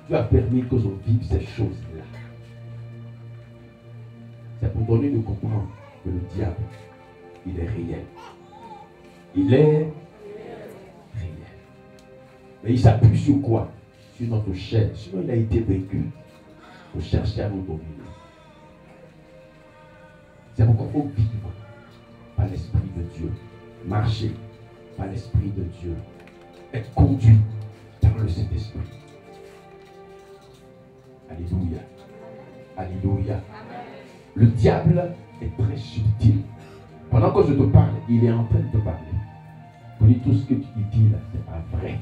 Dieu a permis que je vive ces choses-là. C'est pour donner de comprendre que le diable, il est réel. Il est réel. Mais il s'appuie sur quoi? Sur notre chair. Sinon, il a été vaincu pour chercher à nous dominer. C'est pourquoi il faut vivre par l'Esprit de Dieu. Marcher par l'Esprit de Dieu. Être conduit par le Saint-Esprit. Alléluia. Alléluia. Le diable est très subtil. Pendant que je te parle, il est en train de te parler. Pour dire tout ce que tu dis là, c'est pas vrai.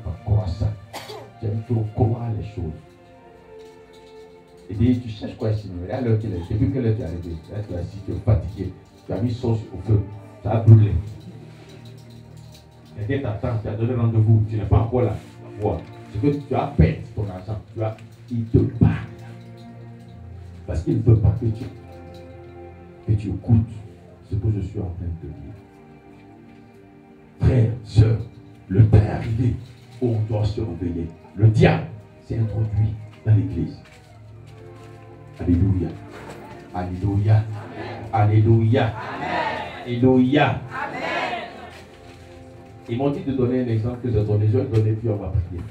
Pas croire ça. J'aime trop croire les choses. Et dit, tu cherches quoi ici? Regarde l'heure qu'il est. Depuis quelle heure tu es arrivé? Là, tu es assis, tu es fatigué. Tu as mis sauce au feu. Ça a brûlé. Quelqu'un t'attend, tu as donné rendez-vous. Tu n'es pas encore là. Voilà. C'est que tu as perdu ton argent. Il te parle. Parce qu'il ne veut pas que tu écoutes ce que je suis en train de te dire. Frères, sœurs, le temps est arrivé où on doit se réveiller. Le diable s'est introduit dans l'église. Alléluia. Alléluia. Alléluia. Alléluia. Ils m'ont dit de donner un exemple que j'ai donné. Je vais donner puis on va prier.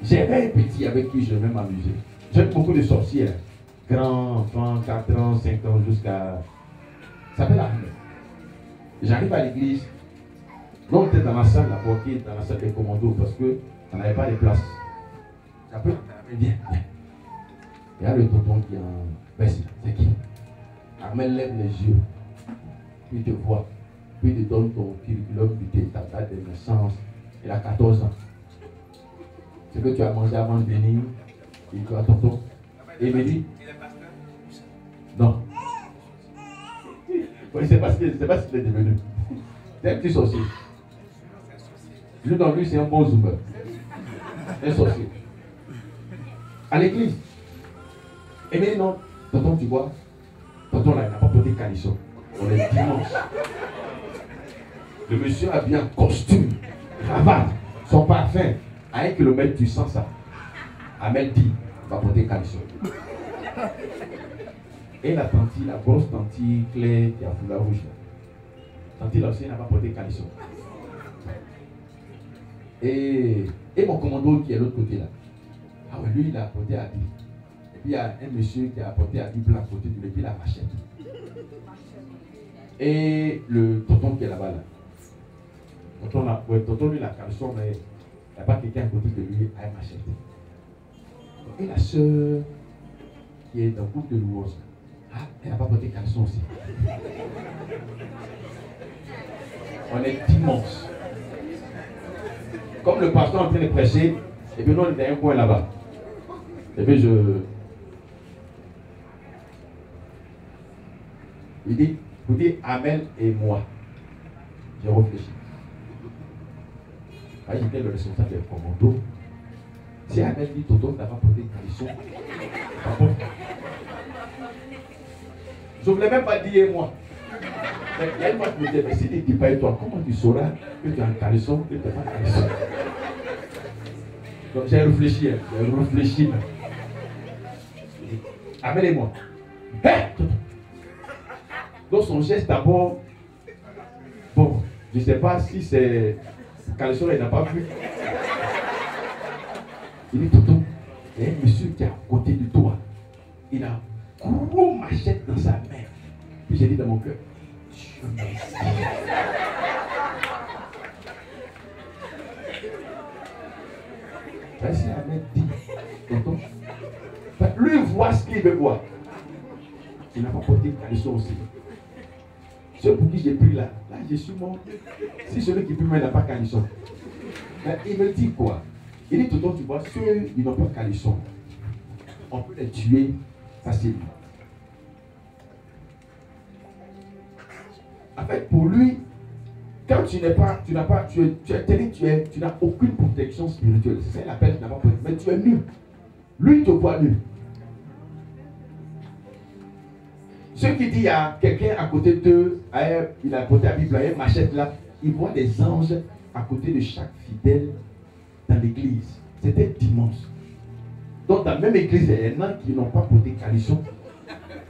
J'avais un petit avec qui je vais m'amuser. J'aime beaucoup de sorcières. Grand enfant, 4 ans, 5 ans, jusqu'à... Ça s'appelle Ahmed. J'arrive à l'église. L'homme était dans la salle, la portière, dans la salle des commandos, parce que ça n'avait pas de place. Après, viens. Il y a le tonton qui est en baisse. C'est qui? Ahmed lève les yeux. Puis il te voit. Puis il te donne ton curriculum vitae, ta date de naissance. Il a 14 ans. Ce que tu as mangé avant de venir, il dit à tonton. Et il me dit, non. Oui, c'est pas ce qu'il est devenu. C'est un petit sorcier. Lui, dans lui, c'est un bon zoomer. Un sorcier. À l'église. Et mais non, tonton, tu vois, tonton là, il n'a pas porté caleçon. On est dimanche. Le monsieur a bien costume, cravate, son parfum. À 1 kilomètre, tu sens ça. Amel dit, il va porter caleçon. Et la tante, la grosse tante Claire qui a foulard rouge. Tante là aussi n'a pas porté caleçon. Et mon commando qui est de l'autre côté là. Ah ouais, lui il a porté habit. Et puis il y a un monsieur qui a porté habit blanc à côté de lui, puis la machette. Et le tonton qui est là-bas là. Tonton lui il a caleçon, mais il n'y a pas quelqu'un à côté de lui à une machette. Et la soeur qui est dans le groupe de louange. Ah, elle n'a pas porté caleçon aussi. On est dimanche. Comme le pasteur est en train de prêcher, et puis nous on est dans un coin là-bas. Et puis il dit, vous dites Amel et moi. J'ai réfléchi. Quand j'étais le responsable des commandos, si Amel dit Toto n'a pas porté caleçon, je ne voulais même pas dire moi. Il y a une fois qui me disait, mais si tu ne dis pas et toi, comment tu sauras que tu as un caleçon et que tu n'as pas de caleçon? Donc j'ai réfléchi. Amel et moi. Hey! Donc son geste d'abord, bon, je ne sais pas si c'est caleçon là, il n'a pas vu. Il dit Toto, il y a un monsieur qui est à côté de toi. Il a une grosse machette dans sa main. Puis j'ai dit dans mon cœur, Dieu merci. Vas-y, Ahmed dit, tonton. Lui voit ce qu'il veut voir. Il n'a pas porté de caleçon aussi. Ceux pour qui j'ai pris là, je suis mort. Si celui qui prie, il n'a pas de caleçon. Mais il me dit quoi? Il dit, tonton, tu vois, ceux qui n'ont pas de caleçon, on peut les tuer facilement. En fait, pour lui, quand tu n'as aucune protection spirituelle. C'est ça qu'il appelle, tu n'as pas protection, mais tu es nu. Lui, il te voit nu. Ceux qui disent il y a quelqu'un à côté d'eux, il a porté la Bible, il y a une machette là, il voit des anges à côté de chaque fidèle dans l'église. C'était dimanche. Donc dans la même église, il y en a qui n'ont pas porté caleçon.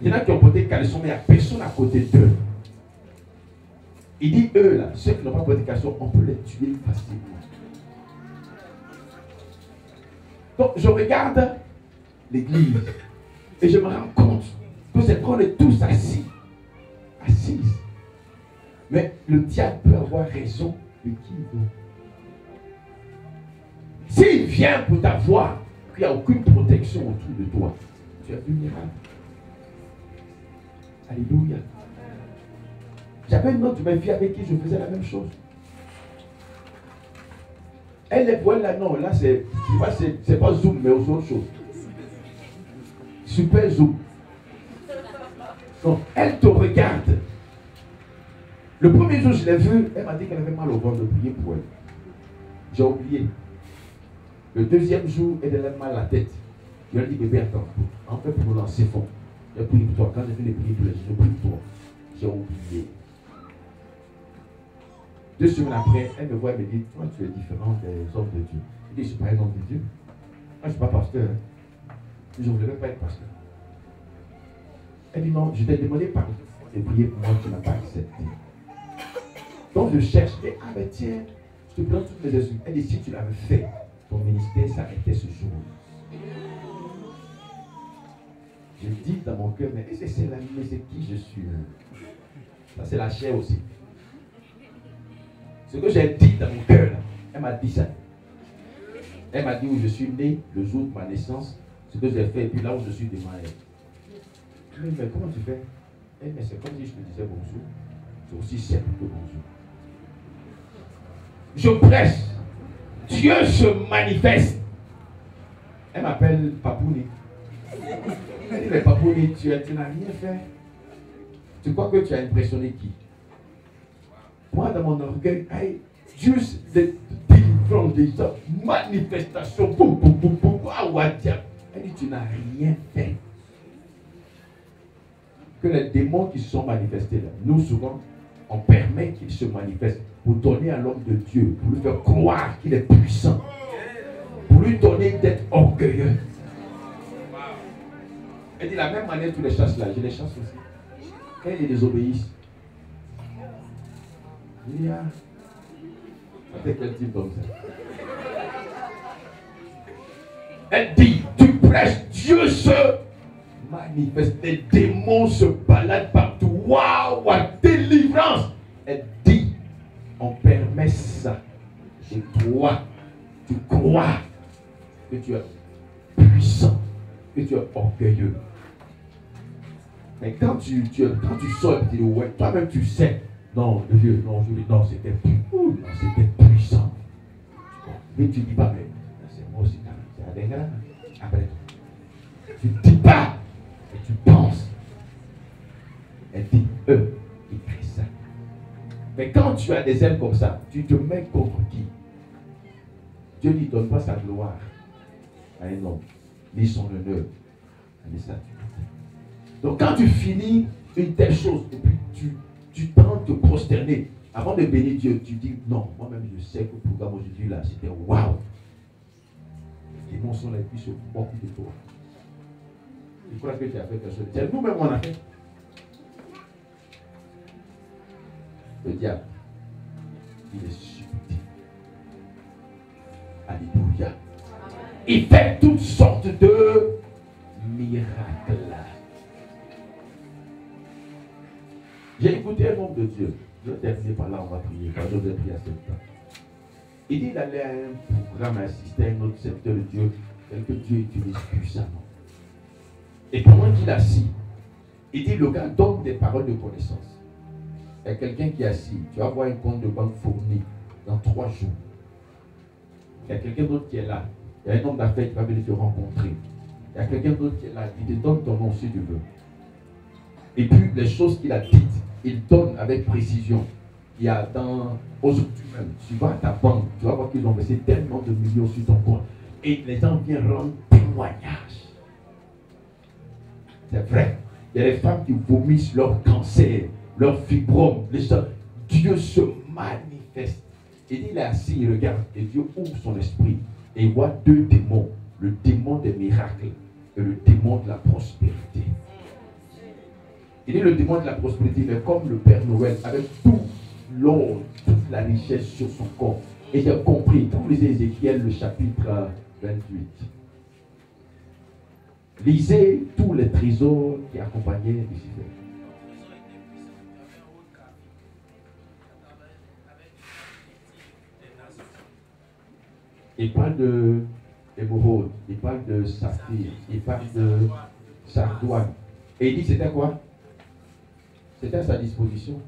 Il y en a qui ont porté caleçon, mais il n'y a personne à côté d'eux. Il dit, eux là, ceux qui n'ont pas porté caleçon, on peut les tuer facilement. Donc je regarde l'église et je me rends compte que c'est qu'on est tous assis. Assises. Mais le diable peut avoir raison de qui il veut. S'il vient pour t'avoir, qu'il n'y a aucune protection autour de toi, tu es vulnérable. Alléluia. J'avais une autre de mes filles avec qui je faisais la même chose. Elle est bonne là, non, là c'est pas Zoom, mais autre chose. Super Zoom. Donc, elle te regarde. Le premier jour, je l'ai vue, elle m'a dit qu'elle avait mal au ventre de prier pour elle. J'ai oublié. Le deuxième jour, elle avait mal à la tête. Je lui ai dit, bébé, attends, en fait, pour me lancer fond. J'ai prié pour toi. Quand j'ai fait les prières pour les gens, j'ai prié pour toi. J'ai oublié. 2 semaines après, elle me voit et me dit, toi, tu es différent des hommes de Dieu. Je dis, je ne suis pas un homme de Dieu. Moi, je ne suis pas pasteur. Je ne voulais pas être pasteur. Elle dit, non, je t'ai demandé pardon et prier pour moi, tu n'as pas accepté. Donc, je cherche. Et, ah ben tiens, je te donne toutes mes excuses. Elle dit, si tu l'avais fait, ton ministère s'arrêtait ce jour. Je dis dans mon cœur, mais c'est qui je suis? Ça, c'est la chair aussi. Ce que j'ai dit dans mon cœur, elle m'a dit ça. Elle m'a dit où je suis né, le jour de ma naissance, ce que j'ai fait, et puis là où je suis démarré. Je lui ai dit, mais comment tu fais? Elle dit, mais c'est comme si je te disais bonjour. C'est aussi simple que bonjour. Je prêche. Dieu se manifeste. Elle m'appelle Papouni. Elle dit, mais Papouni, tu n'as rien fait. Tu crois que tu as impressionné qui? Moi, dans mon orgueil, juste des délivrances, des manifestations, boum, boum, boum, boum, waouh, elle dit, tu n'as rien fait. Que les démons qui se sont manifestés là, nous souvent, on permet qu'ils se manifestent pour donner à l'homme de Dieu, pour lui faire croire qu'il est puissant, pour lui donner d'être orgueilleux. Elle dit, de la même manière, tu les chasses là, je les chasse aussi. Quand ils désobéissent, il y a quel type comme ça? Elle dit, tu prêches, Dieu se manifeste, les démons se baladent partout. Waouh, délivrance. Elle dit, on permet ça. Et toi, tu crois que tu es puissant, que tu es orgueilleux. Mais quand tu sors et tu dis, ouais, toi-même tu sais. Non, Dieu, non, je dis, non, c'était puissant. Mais tu ne dis pas, mais c'est moi aussi, c'est la dernière. Après, tu ne dis pas, mais tu penses. Elle dit, eux, ils créent ça. Mais quand tu as des ailes comme ça, tu te mets contre qui? Dieu ne donne pas sa gloire à un homme, ni son honneur à des statues. Donc quand tu finis une telle chose, et puis tu tentes de prosterner. Avant de bénir Dieu, tu dis non, moi-même je sais que le programme aujourd'hui là, c'était waouh. Les démons sont là et puis se moquent de toi. Tu crois que tu as fait quelque chose? C'est nous-mêmes on a fait. Le diable, il est subtil. Alléluia. Il fait toutes sortes de miracles. J'ai écouté un homme de Dieu. Je vais terminer par là, on va prier. Quand je vais prier à ce temps. Il dit qu'il allait à un programme, assister à un autre secteur de Dieu, tel que Dieu utilise puissamment. Et pendant qu'il est assis, il dit le gars donne des paroles de connaissance. Il y a quelqu'un qui est assis, tu vas avoir un compte de banque fourni dans 3 jours. Il y a quelqu'un d'autre qui est là. Il y a un homme d'affaires qui va venir te rencontrer. Il y a quelqu'un d'autre qui est là, il te donne ton nom si tu veux. Et puis les choses qu'il a dites, il donne avec précision. Il y a aujourd'hui même, tu vas à ta banque, tu vas voir qu'ils ont versé tellement de millions sur ton compte. Et les gens viennent rendre témoignage. C'est vrai. Il y a des femmes qui vomissent leur cancer, leur fibrome. Dieu se manifeste. Et il est assis, il regarde, et Dieu ouvre son esprit Et il voit deux démons, le démon des miracles et le démon de la prospérité. Il dit le démon de la prospérité, mais comme le Père Noël, avec tout l'or, toute la richesse sur son corps. Et j'ai compris, quand vous lisez Ézéchiel, le chapitre 28, lisez tous les trésors qui accompagnaient Lucifer. Il parle de émeraude, il parle de saphir, il parle de sardoine. Et il dit c'était quoi? C'était à sa disposition.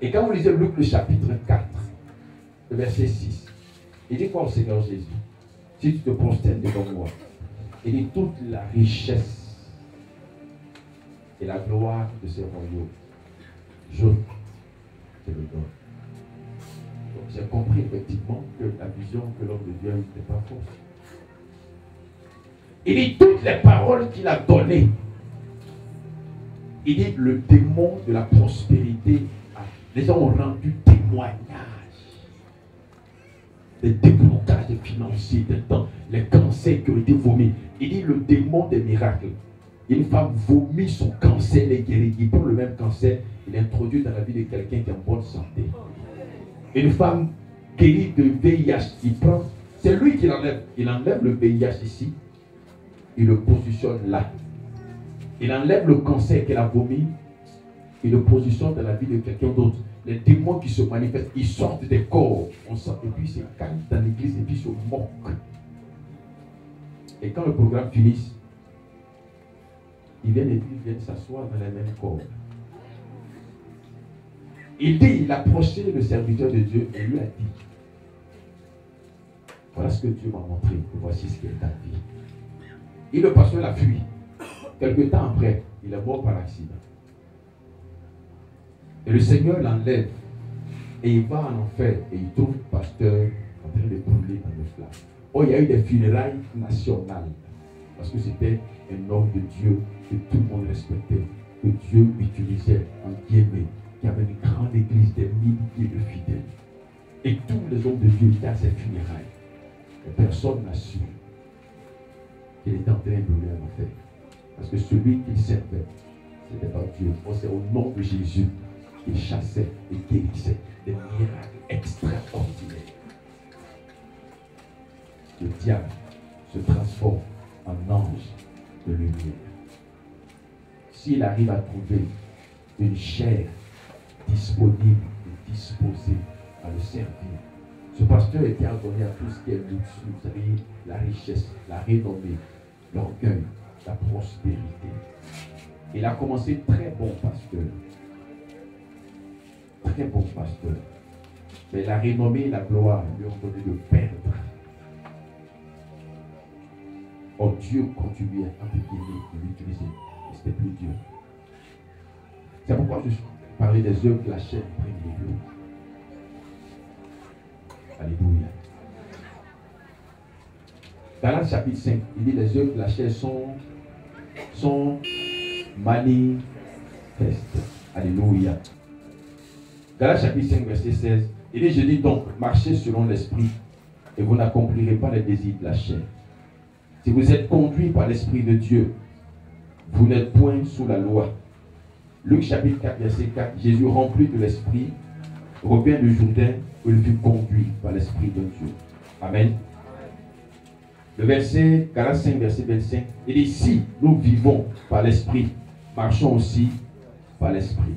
Et quand vous lisez Luc le chapitre 4, le verset 6, il dit quoi au Seigneur Jésus? Si tu te prosternes devant moi, il dit toute la richesse et la gloire de ces royaumes, je te le donne. Donc j'ai compris effectivement que la vision que l'homme de Dieu n'était pas fausse. Il dit toutes les paroles qu'il a données. Il dit le démon de la prospérité. Les gens ont rendu témoignage des déblocages financiers, des temps, les cancers qui ont été vomis. Il dit le démon des miracles. Une femme vomit son cancer, elle est guérie. Il prend le même cancer, il l'introduit dans la vie de quelqu'un qui est en bonne santé. Une femme guérie de VIH, il prend, c'est lui qui l'enlève. Il enlève le VIH ici, il le positionne là. Il enlève le cancer qu'elle a vomi, il le positionne dans la vie de quelqu'un d'autre. Les démons qui se manifestent, ils sortent des corps, on sort, et puis ils se calment dans l'église, et puis ils se moquent. Et quand le programme finit, ils viennent et puis ils viennent s'asseoir dans les mêmes corps. Il dit, il approchait le serviteur de Dieu et lui a dit, voilà ce que Dieu m'a montré, voici ce qui est ta vie. Et le pasteur l'a fui. Quelque temps après, il est mort par accident. Et le Seigneur l'enlève et il va en enfer et il trouve le pasteur en train de brûler dans le flammes. Oh, il y a eu des funérailles nationales parce que c'était un homme de Dieu que tout le monde respectait, que Dieu utilisait en guillemets, qui avait une grande église des milliers de fidèles. Et tous les hommes de Dieu étaient à ces funérailles. Et personne n'a su qu'il était en train de brûler en enfer. Parce que celui qu'il servait, ce n'était pas Dieu. C'est au nom de Jésus qu'il chassait et guérissait des miracles extraordinaires. Le diable se transforme en ange de lumière. S'il arrive à trouver une chair disponible et disposée à le servir, ce pasteur était abonné à tout ce qui est luxurie, la richesse, la renommée, l'orgueil, la prospérité. Il a commencé très bon pasteur. Très bon pasteur. Mais la renommée et la gloire lui ont donné de perdre. Oh, Dieu continuait à l'utiliser. Et c'était plus Dieu. C'est pourquoi je parlais des œuvres de la chair près de Dieu. Alléluia. Galates chapitre 5, il dit les œuvres de la chair sont manifestes. Alléluia. Galates chapitre 5, verset 16, il dit, je dis donc, marchez selon l'esprit et vous n'accomplirez pas les désirs de la chair. Si vous êtes conduits par l'Esprit de Dieu, vous n'êtes point sous la loi. Luc chapitre 4, verset 4, Jésus rempli de l'Esprit, revient du Jourdain où il fut conduit par l'Esprit de Dieu. Amen. Le verset 45, verset 25, il dit, si nous vivons par l'Esprit, marchons aussi par l'Esprit.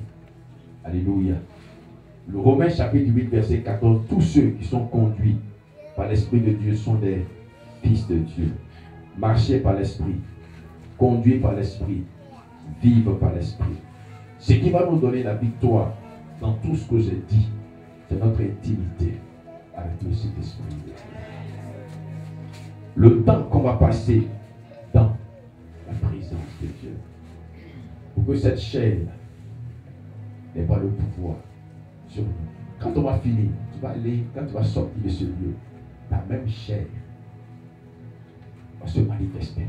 Alléluia. Le Romains chapitre 8, verset 14, tous ceux qui sont conduits par l'Esprit de Dieu sont des fils de Dieu. Marcher par l'Esprit, conduire par l'Esprit, vivre par l'Esprit. Ce qui va nous donner la victoire dans tout ce que j'ai dit, c'est notre intimité avec le Saint-Esprit de Dieu. Le temps qu'on va passer dans la présence de Dieu. Pour que cette chair n'ait pas le pouvoir sur nous. Quand on va finir, tu vas aller, quand tu vas sortir de ce lieu, la même chair va se manifester.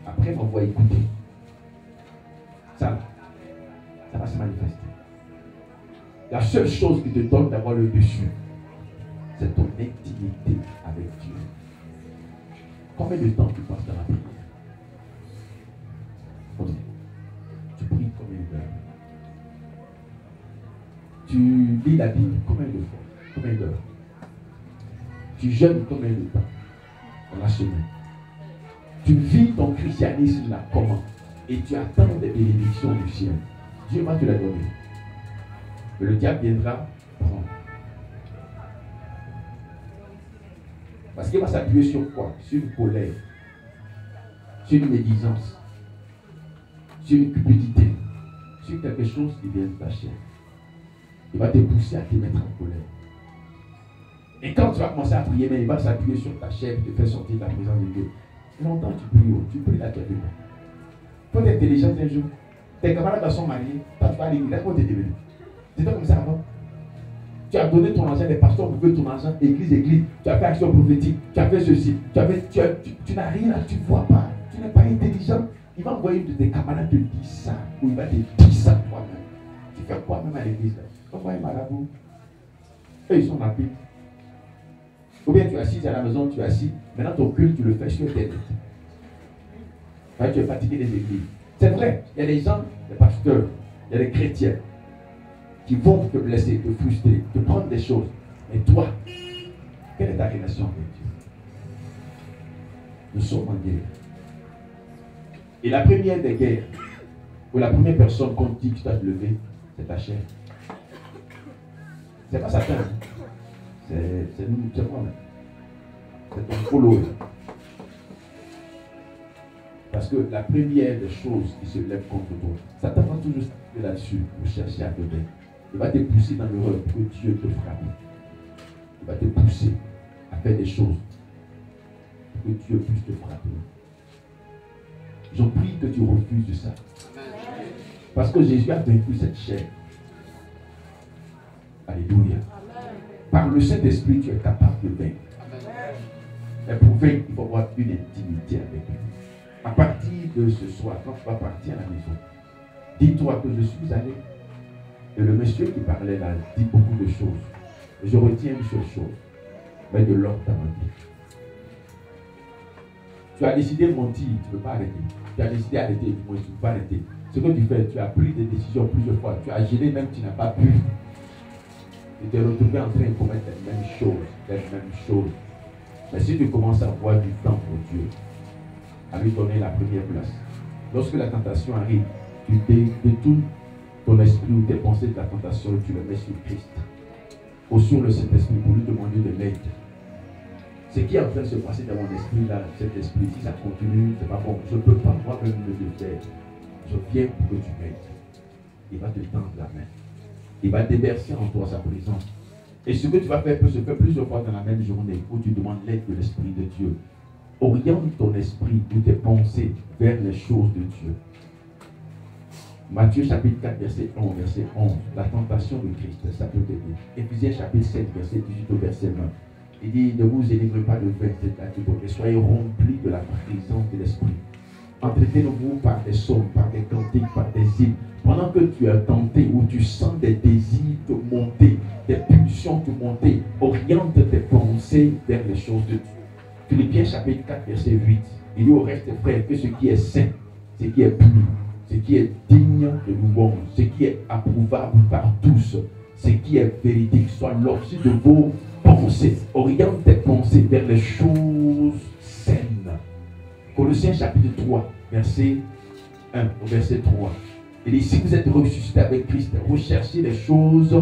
Après, on va écouter. Ça va se manifester. La seule chose qui te donne d'avoir le dessus, c'est ton intimité avec Dieu. Combien de temps tu passes dans la prière? Tu pries combien d'heures? Tu lis la Bible combien de fois? Combien d'heures? Tu jeûnes combien de temps dans la semaine? Tu vis ton christianisme là comment? Et tu attends des bénédictions du ciel. Dieu va te la donner. Mais le diable viendra prendre. Parce qu'il va s'appuyer sur quoi? Sur une colère, sur une médisance, sur une cupidité, sur quelque chose qui vient de ta chair. Il va te pousser à te mettre en colère. Et quand tu vas commencer à prier, il va s'appuyer sur ta chair et te faire sortir de la présence de Dieu. Longtemps tu pries là, tu as besoin. Il faut être intelligent un jour. Tes camarades sont mariés, tu vas à l'église, là, comment tu es devenu? C'était comme ça avant. Tu as donné ton argent, les pasteurs veulent ton argent, église, tu as fait action prophétique, tu as fait ceci, tu n'as rien, tu ne vois pas, tu n'es pas intelligent. Il va envoyer de tes camarades te dire ça, ou il va te dire ça toi-même. Tu fais quoi même à l'église là? Envoie un marabout. Eux, ils sont rapides. Ou bien tu es assis à la maison, tu es assis, maintenant ton culte, tu le fais sur Internet. Tu es fatigué des églises. C'est vrai, il y a des gens, des pasteurs, il y a des chrétiens qui vont te blesser, te frustrer, te prendre des choses. Mais toi, quelle est ta relation avec Dieu? Nous sommes en guerre. Et la première des guerres, ou la première personne qu'on dit que tu dois te lever, c'est ta chair. C'est pas Satan. C'est nous, c'est moi-même. C'est ton follower. Parce que la première des choses qui se lève contre toi, Satan va toujours s'appuyer là-dessus pour chercher à te vaincre. Il va te pousser dans l'erreur pour que Dieu te frappe. Il va te pousser à faire des choses pour que Dieu puisse te frapper. Je prie que tu refuses ça. Parce que Jésus a vaincu cette chair. Alléluia. Par le Saint-Esprit, tu es capable de vaincre. Mais pour vaincre, il faut avoir une intimité avec lui. À partir de ce soir, quand tu vas partir à la maison, dis-toi que je suis allé. Et le monsieur qui parlait là dit beaucoup de choses. Et je retiens une seule chose. Mais de l'ordre dans ma vie. Tu as décidé de mentir, tu ne peux pas arrêter. Tu as décidé d'arrêter, du moins tu ne peux pas arrêter. Ce que tu fais, tu as pris des décisions plusieurs fois. Tu as gêné même, tu n'as pas pu. Tu t'es retrouvé en train de commettre les mêmes choses. Mais si tu commences à avoir du temps pour Dieu, à lui donner la première place, lorsque la tentation arrive, tu détournes ton esprit ou tes pensées de la tentation, tu le mets sur Christ. Ou sur le Saint-Esprit pour lui demander de l'aide. Ce qui est en train de se passer dans mon esprit là, cet esprit, si ça continue, c'est pas bon. Je ne peux pas moi-même le faire. Je viens pour que tu m'aides. Il va te tendre la main. Il va déverser en toi sa présence. Et ce que tu vas faire peut se faire plusieurs fois dans la même journée où tu demandes l'aide de l'Esprit de Dieu. Oriente ton esprit ou tes pensées vers les choses de Dieu. Matthieu chapitre 4, verset 11. La tentation de Christ, ça peut t'aider. Éphésiens chapitre 7, verset 18 au verset 20. Il dit, ne vous énivrez pas de vin, mais soyez remplis de la présence de l'Esprit. Entretenez-vous par des psaumes, par des cantiques, par des hymnes. Pendant que tu es tenté ou tu sens des désirs te monter, des pulsions te monter, oriente tes pensées vers les choses de Dieu. Philippiens chapitre 4, verset 8. Il dit au reste, frères, que ce qui est saint, ce qui est pur, ce qui est digne de louange, ce qui est approuvable par tous, ce qui est véridique, soit l'objet de vos pensées. Oriente tes pensées vers les choses saines. Colossiens chapitre 3, verset 1 au verset 3. Il dit, si vous êtes ressuscité avec Christ, recherchez les choses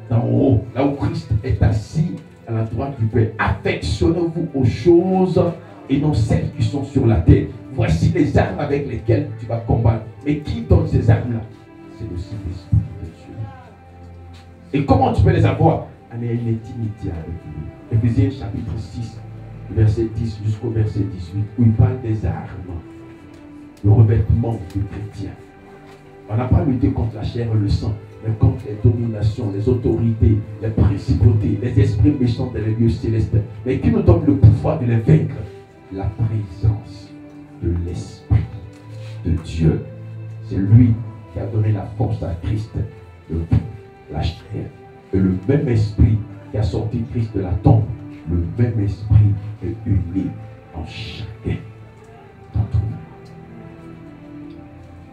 d'en haut, là où Christ est assis à la droite du Père. Affectionnez-vous aux choses et non celles qui sont sur la terre. Voici les armes avec lesquelles tu vas combattre. Et qui donne ces armes-là? C'est le Saint-Esprit de Dieu. Et comment tu peux les avoir? En ayant une intimité avec lui. Éphésiens chapitre 6, verset 10 jusqu'au verset 18, où il parle des armes, le revêtement du chrétien. On n'a pas lutté contre la chair et le sang, mais contre les dominations, les autorités, les principautés, les esprits méchants dans les lieux célestes. Mais qui nous donne le pouvoir de les vaincre? La présence de l'Esprit de Dieu. C'est lui qui a donné la force à Christ de la chair. Et le même esprit qui a sorti Christ de la tombe, le même esprit est uni en chacun d'entre nous.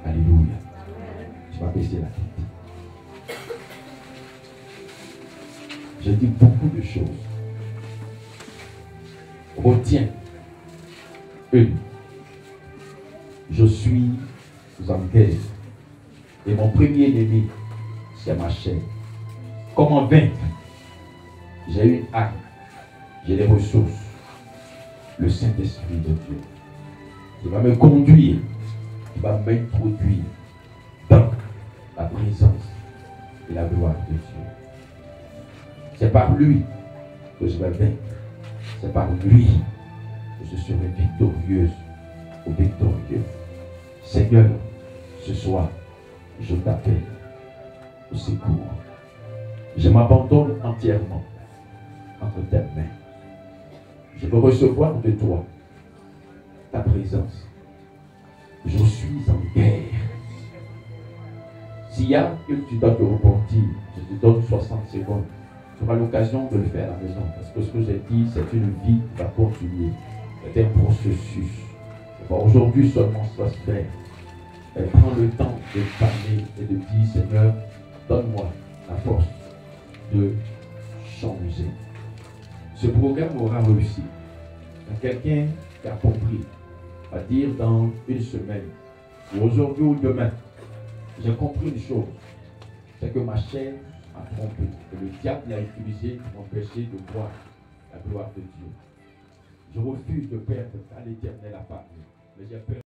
Alléluia. Tu vas baisser la tête. Je dis beaucoup de choses. Retiens une. Je suis en guerre. Et mon premier ennemi, c'est ma chair. Comment vaincre? J'ai une arme. J'ai des ressources. Le Saint-Esprit de Dieu. Il va me conduire. Il va m'introduire dans la présence et la gloire de Dieu. C'est par lui que je vais vaincre. C'est par lui que je serai victorieuse ou victorieux. Seigneur, ce soir, je t'appelle au secours. Je m'abandonne entièrement entre tes mains. Je veux recevoir de toi ta présence. Je suis en guerre. S'il y a que tu dois te repentir, je te donne 60 secondes. Tu auras l'occasion de le faire à la maison. Parce que ce que j'ai dit, c'est une vie qui va continuer. C'est un processus. Aujourd'hui seulement ça se fait. Prends le temps de parler et de dire, Seigneur, donne-moi la force de changer. Ce programme aura réussi. Quelqu'un qui a compris va dire dans une semaine, ou aujourd'hui ou demain, j'ai compris une chose, c'est que ma chair m'a trompé, que le diable l'a utilisé pour m'empêcher de voir la gloire de Dieu. Je refuse de perdre à l'éternel à part, mais j'ai peur.